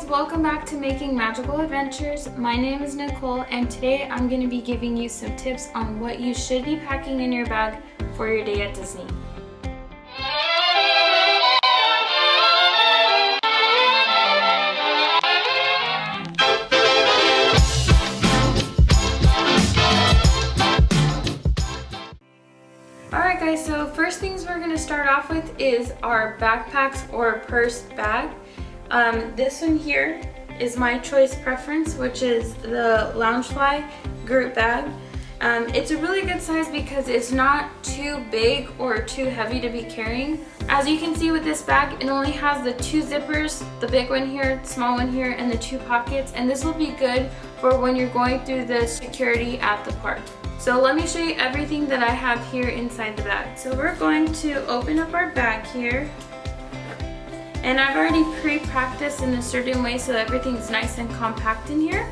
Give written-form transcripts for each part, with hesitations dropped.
welcome back to Making Magical Adventures. My name is Nicole and today I'm going to be giving you some tips on what you should be packing in your bag for your day at Disney. Alright guys, so first things we're going to start off with is our backpacks or purse bag. This one here is my choice preference, which is the Loungefly group bag. It's a really good size because it's not too big or too heavy to be carrying. As you can see with this bag, it only has the two zippers, the big one here, the small one here, and the two pockets, and this will be good for when you're going through the security at the park. So let me show you everything that I have here inside the bag. So we're going to open up our bag here. And I've already pre-practiced in a certain way so everything's nice and compact in here.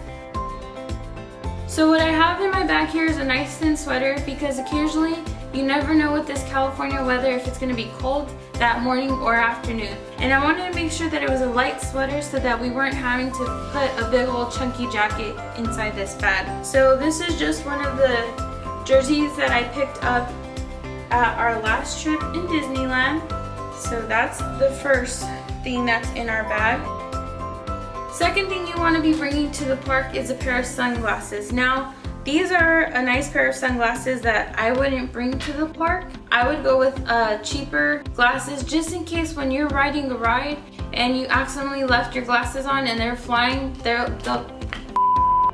So what I have in my bag here is a nice thin sweater because occasionally you never know with this California weather if it's going to be cold that morning or afternoon. And I wanted to make sure that it was a light sweater so that we weren't having to put a big old chunky jacket inside this bag. So this is just one of the jerseys that I picked up at our last trip in Disneyland. So that's the first thing that's in our bag. Second thing you want to be bringing to the park is a pair of sunglasses. Now, these are a nice pair of sunglasses that I wouldn't bring to the park. I would go with cheaper glasses just in case when you're riding a ride and you accidentally left your glasses on and they're flying,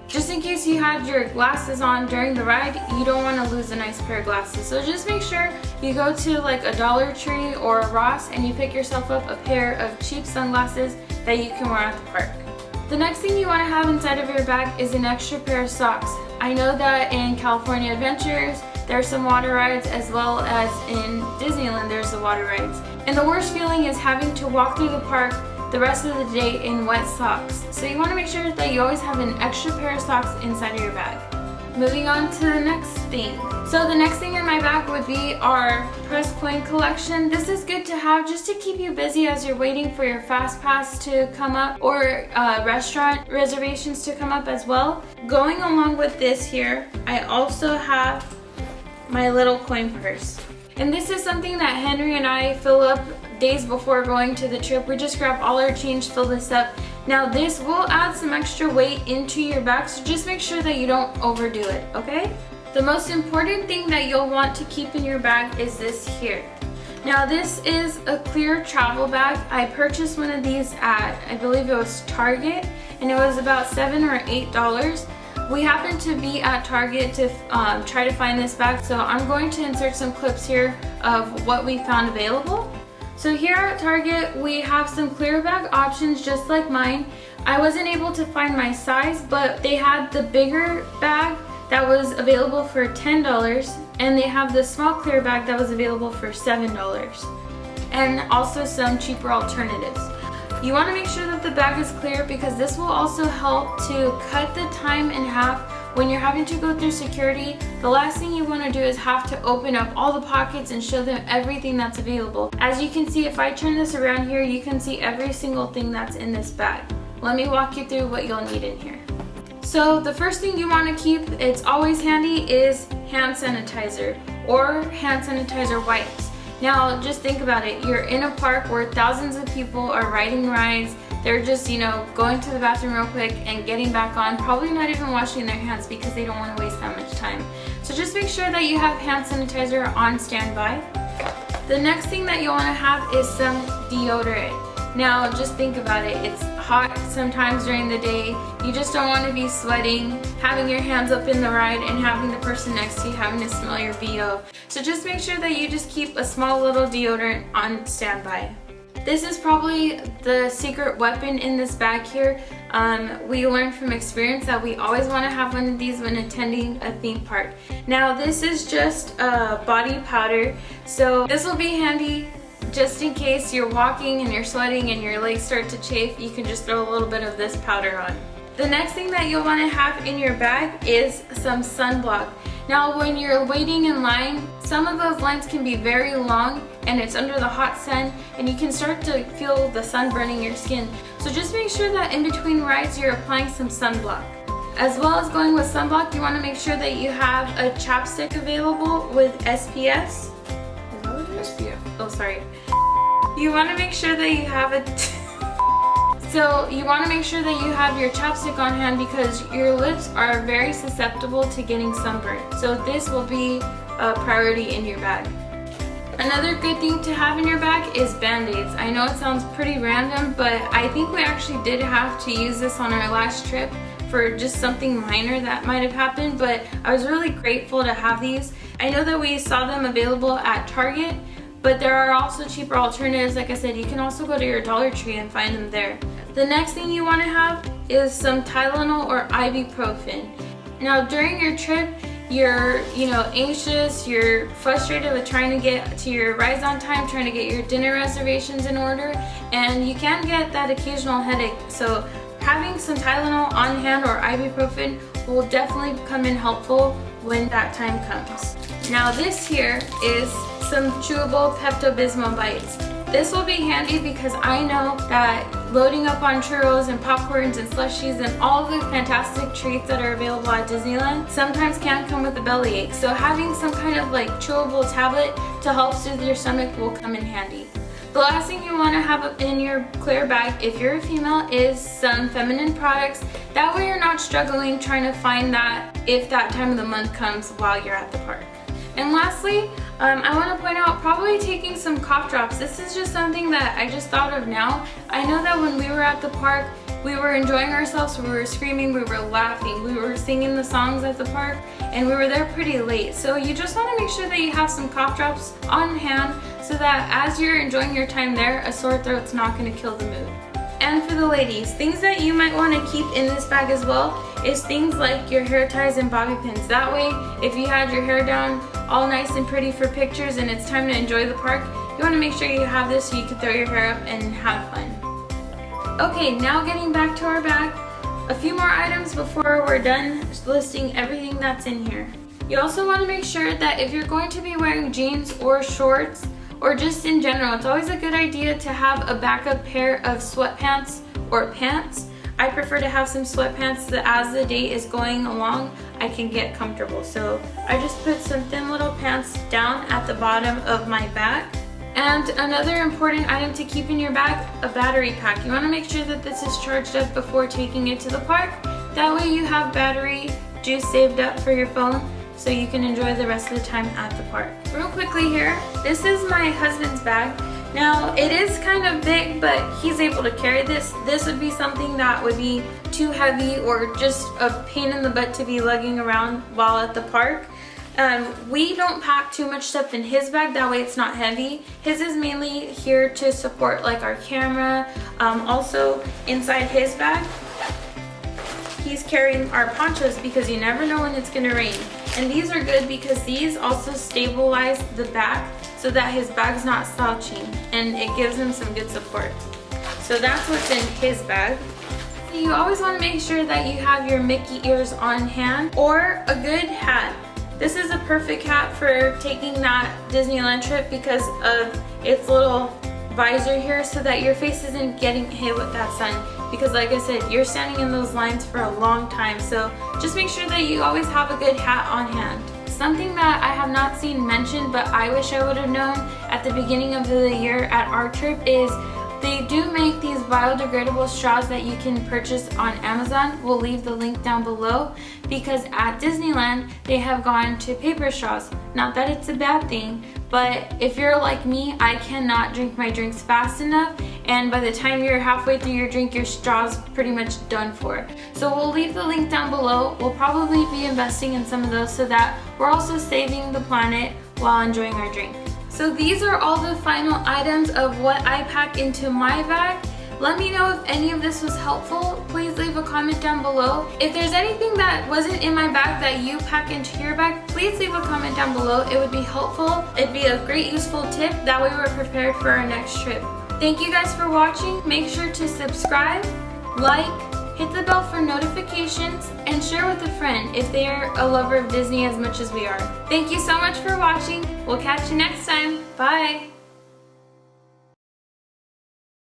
just in case you had your glasses on during the ride, you don't want to lose a nice pair of glasses. So just make sure you go to like a Dollar Tree or a Ross and you pick yourself up a pair of cheap sunglasses that you can wear at the park. The next thing you want to have inside of your bag is an extra pair of socks. I know that in California Adventures, there's some water rides as well as in Disneyland there's the water rides. And the worst feeling is having to walk through the park the rest of the day in wet socks. So you want to make sure that you always have an extra pair of socks inside of your bag. Moving on to the next thing. So the next thing in my bag would be our press coin collection. This is good to have just to keep you busy as you're waiting for your fast pass to come up or restaurant reservations to come up as well. Going along with this here, I also have my little coin purse. And this is something that Henry and I fill up days before going to the trip. We just grab all our change, fill this up. Now this will add some extra weight into your bag, so just make sure that you don't overdo it, okay? The most important thing that you'll want to keep in your bag is this here. Now this is a clear travel bag. I purchased one of these at, I believe it was Target, and it was about $7 or $8. We happened to be at Target to try to find this bag, so I'm going to insert some clips here of what we found available. So here at Target, we have some clear bag options just like mine. I wasn't able to find my size, but they had the bigger bag that was available for $10, and they have the small clear bag that was available for $7, and also some cheaper alternatives. You want to make sure that the bag is clear because this will also help to cut the time in half when you're having to go through security. The last thing you want to do is have to open up all the pockets and show them everything that's available. As you can see, if I turn this around here, you can see every single thing that's in this bag. Let me walk you through what you'll need in here. So the first thing you want to keep, it's always handy, is hand sanitizer or hand sanitizer wipes. Now just think about it, you're in a park where thousands of people are riding rides, they're just, going to the bathroom real quick and getting back on, probably not even washing their hands because they don't want to waste that much time. So just make sure that you have hand sanitizer on standby. The next thing that you want to have is some deodorant. Now just think about it, it's hot sometimes during the day, you just don't want to be sweating, having your hands up in the ride and having the person next to you having to smell your BO. So just make sure that you just keep a small little deodorant on standby. This is probably the secret weapon in this bag here. We learned from experience that we always want to have one of these when attending a theme park. Now this is just a body powder, so this will be handy just in case you're walking and you're sweating and your legs start to chafe. You can just throw a little bit of this powder on. The next thing that you'll want to have in your bag is some sunblock. Now when you're waiting in line, some of those lines can be very long and it's under the hot sun and you can start to feel the sun burning your skin. So just make sure that in between rides you're applying some sunblock. As well as going with sunblock, you want to make sure that you have a chapstick available with SPS. Is that what it is? SPF. Oh, sorry. You want to make sure that you have you want to make sure that you have your chapstick on hand because your lips are very susceptible to getting sunburned. So this will be a priority in your bag. Another good thing to have in your bag is band-aids. I know it sounds pretty random, but I think we actually did have to use this on our last trip for just something minor that might have happened, but I was really grateful to have these. I know that we saw them available at Target, but there are also cheaper alternatives. Like I said, you can also go to your Dollar Tree and find them there. The next thing you want to have is some Tylenol or ibuprofen. Now during your trip, you're anxious, you're frustrated with trying to get to your rides on time, trying to get your dinner reservations in order, and you can get that occasional headache. So having some Tylenol on hand or ibuprofen will definitely come in helpful when that time comes. Now this here is some chewable Pepto-Bismol bites. This will be handy because I know that loading up on churros and popcorns and slushies and all the fantastic treats that are available at Disneyland sometimes can come with a bellyache. So having some kind of like chewable tablet to help soothe your stomach will come in handy. The last thing you want to have in your clear bag if you're a female is some feminine products. That way you're not struggling trying to find that if that time of the month comes while you're at the park. And lastly, I want to point out probably taking some cough drops. This is just something that I just thought of now. I know that when we were at the park, we were enjoying ourselves, we were screaming, we were laughing, we were singing the songs at the park, and we were there pretty late. So you just want to make sure that you have some cough drops on hand so that as you're enjoying your time there, a sore throat's not going to kill the mood. And for the ladies, things that you might want to keep in this bag as well is things like your hair ties and bobby pins. That way, if you had your hair down all nice and pretty for pictures and it's time to enjoy the park, you want to make sure you have this so you can throw your hair up and have fun. Okay, now getting back to our bag, a few more items before we're done listing everything that's in here. You also want to make sure that if you're going to be wearing jeans or shorts, or just in general, it's always a good idea to have a backup pair of sweatpants or pants. I prefer to have some sweatpants so that as the day is going along, I can get comfortable. So I just put some thin little pants down at the bottom of my bag. And another important item to keep in your bag, a battery pack. You want to make sure that this is charged up before taking it to the park. That way you have battery juice saved up for your phone so you can enjoy the rest of the time at the park. Real quickly here, this is my husband's bag. Now it is kind of big, but he's able to carry this. This would be something that would be too heavy or just a pain in the butt to be lugging around while at the park. We don't pack too much stuff in his bag, that way it's not heavy. His is mainly here to support like our camera. Also inside his bag, he's carrying our ponchos because you never know when it's gonna rain. And these are good because these also stabilize the back so that his bag's not slouching and it gives him some good support. So that's what's in his bag. You always want to make sure that you have your Mickey ears on hand or a good hat. This is a perfect hat for taking that Disneyland trip because of its little visor here so that your face isn't getting hit with that sun. Because like I said, you're standing in those lines for a long time, so just make sure that you always have a good hat on hand. Something that I have not seen mentioned but I wish I would have known at the beginning of the year at our trip is they do make these biodegradable straws that you can purchase on Amazon. We'll leave the link down below because at Disneyland they have gone to paper straws. Not that it's a bad thing, but if you're like me, I cannot drink my drinks fast enough, and by the time you're halfway through your drink, your straw's pretty much done for. So we'll leave the link down below. We'll probably be investing in some of those so that we're also saving the planet while enjoying our drink. So these are all the final items of what I pack into my bag. Let me know if any of this was helpful. Please leave a comment down below. If there's anything that wasn't in my bag that you pack into your bag, please leave a comment down below. It would be helpful. It'd be a great useful tip. That way we're prepared for our next trip. Thank you guys for watching. Make sure to subscribe, like, hit the bell for notifications, and share with a friend if they are a lover of Disney as much as we are. Thank you so much for watching. We'll catch you next time. Bye!